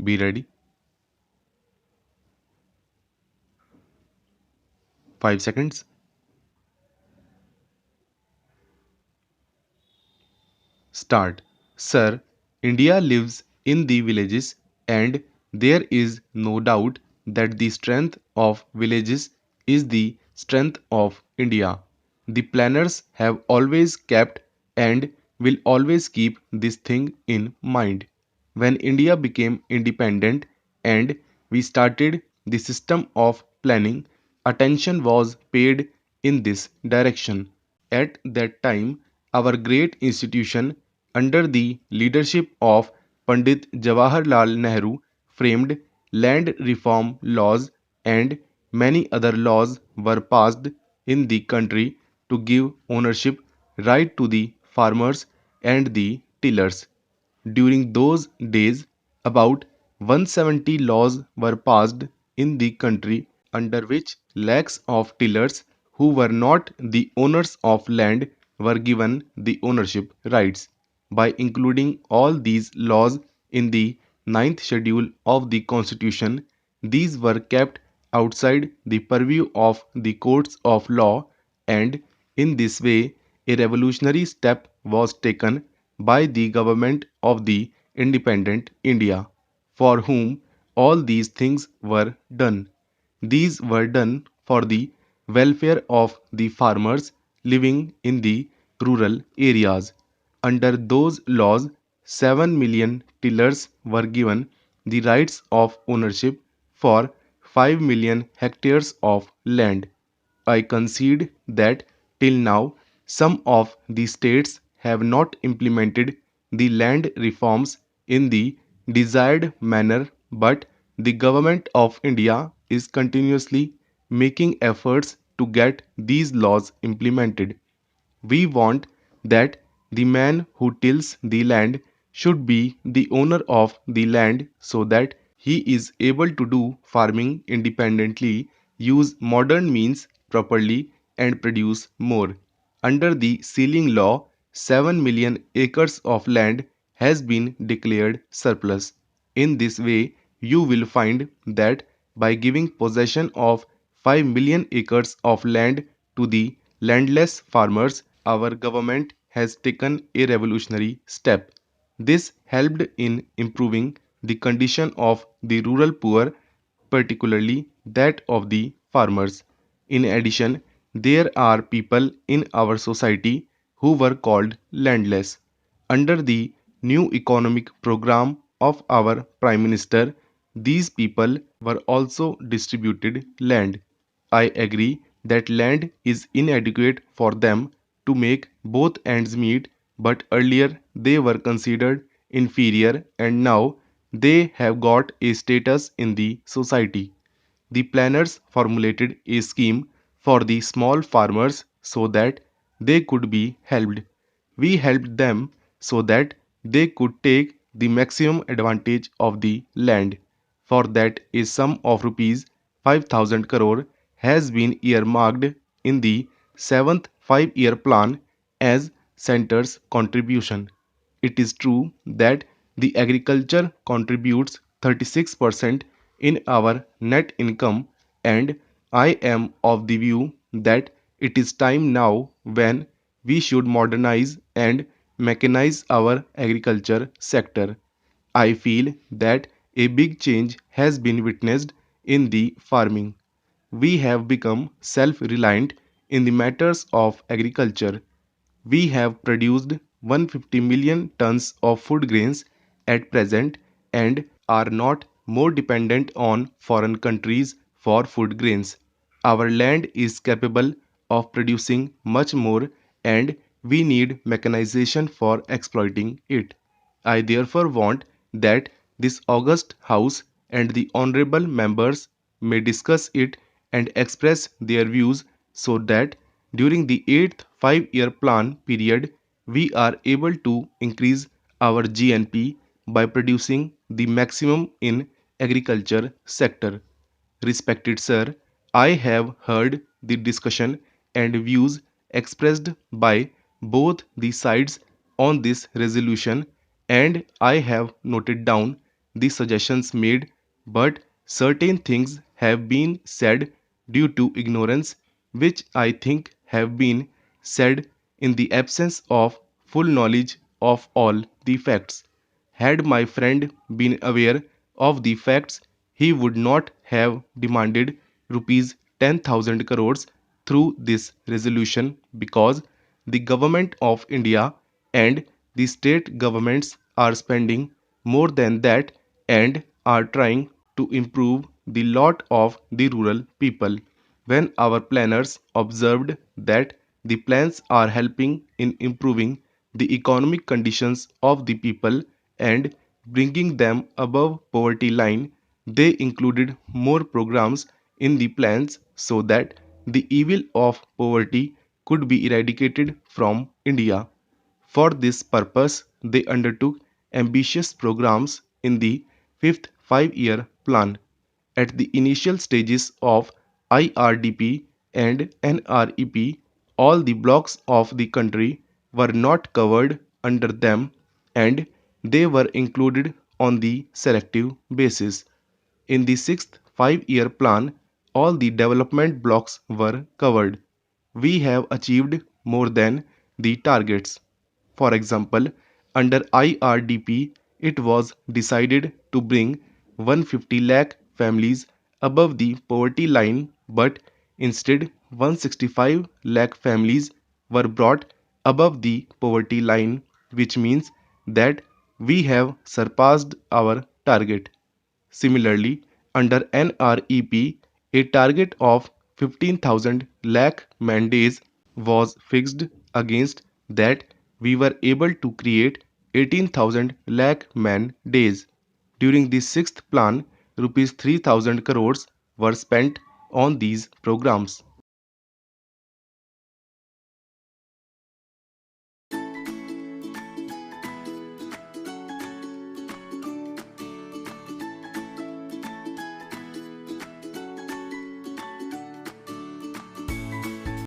Be ready. 5 seconds. Start. Sir, India lives in the villages, and there is no doubt that the strength of villages is the strength of India. The planners have always kept and will always keep this thing in mind. When India became independent and we started the system of planning, attention was paid in this direction. At that time, our great institution, under the leadership of Pandit Jawaharlal Nehru, framed land reform laws, and many other laws were passed in the country to give ownership right to the farmers and the tillers. During those days, about 170 laws were passed in the country under which lakhs of tillers who were not the owners of land were given the ownership rights. By including all these laws in the ninth schedule of the Constitution, these were kept outside the purview of the courts of law, and in this way a revolutionary step was taken by the government of the independent India, for whom all these things were done. These were done for the welfare of the farmers living in the rural areas. Under those laws, 7 million tillers were given the rights of ownership for 5 million hectares of land. I concede that till now some of the states have not implemented the land reforms in the desired manner, but the government of India is continuously making efforts to get these laws implemented. We want that the man who tills the land should be the owner of the land so that he is able to do farming independently, use modern means properly, and produce more. Under the ceiling law, 7 million acres of land has been declared surplus. In this way, you will find that by giving possession of 5 million acres of land to the landless farmers, our government has taken a revolutionary step. This helped in improving the condition of the rural poor, particularly that of the farmers. In addition, there are people in our society who were called landless. Under the new economic program of our Prime Minister, these people were also distributed land. I agree that land is inadequate for them to make both ends meet, but earlier they were considered inferior and now they have got a status in the society. The planners formulated a scheme for the small farmers so that they could be helped. We helped them so that they could take the maximum advantage of the land. For that, a sum of rupees 5,000 crore has been earmarked in the 7th 5-year plan as center's contribution. It is true that the agriculture contributes 36% in our net income, and I am of the view that it is time now when we should modernize and mechanize our agriculture sector. I feel that a big change has been witnessed in the farming. We have become self reliant in the matters of agriculture. We have produced 150 million tons of food grains at present and are not more dependent on foreign countries for food grains. Our land is capable of producing much more and we need mechanization for exploiting it. I therefore want that this august House and the honorable members may discuss it and express their views so that during the 8th 5-year plan period we are able to increase our GNP by producing the maximum in agriculture sector. Respected sir, I have heard the discussion and views expressed by both the sides on this resolution and I have noted down the suggestions made, but certain things have been said due to ignorance, which I think have been said in the absence of full knowledge of all the facts. Had my friend been aware of the facts, he would not have demanded rupees 10,000 crores through this resolution, because the government of India and the state governments are spending more than that and are trying to improve the lot of the rural people. When our planners observed that the plans are helping in improving the economic conditions of the people and bringing them above poverty line, they included more programs in the plans so that the evil of poverty could be eradicated from India. For this purpose, they undertook ambitious programs in the fifth five-year plan. At the initial stages of IRDP and NREP, all the blocks of the country were not covered under them, and they were included on the selective basis. In the sixth five-year plan, all the development blocks were covered. We have achieved more than the targets. For example, under IRDP, it was decided to bring 150 lakh families above the poverty line, but instead 165 lakh families were brought above the poverty line, which means that we have surpassed our target. Similarly, under NREP, a target of 15,000 lakh man days was fixed. Against that, we were able to create 18,000 lakh man days. During the sixth plan, rupees 3,000 crores were spent on these programs.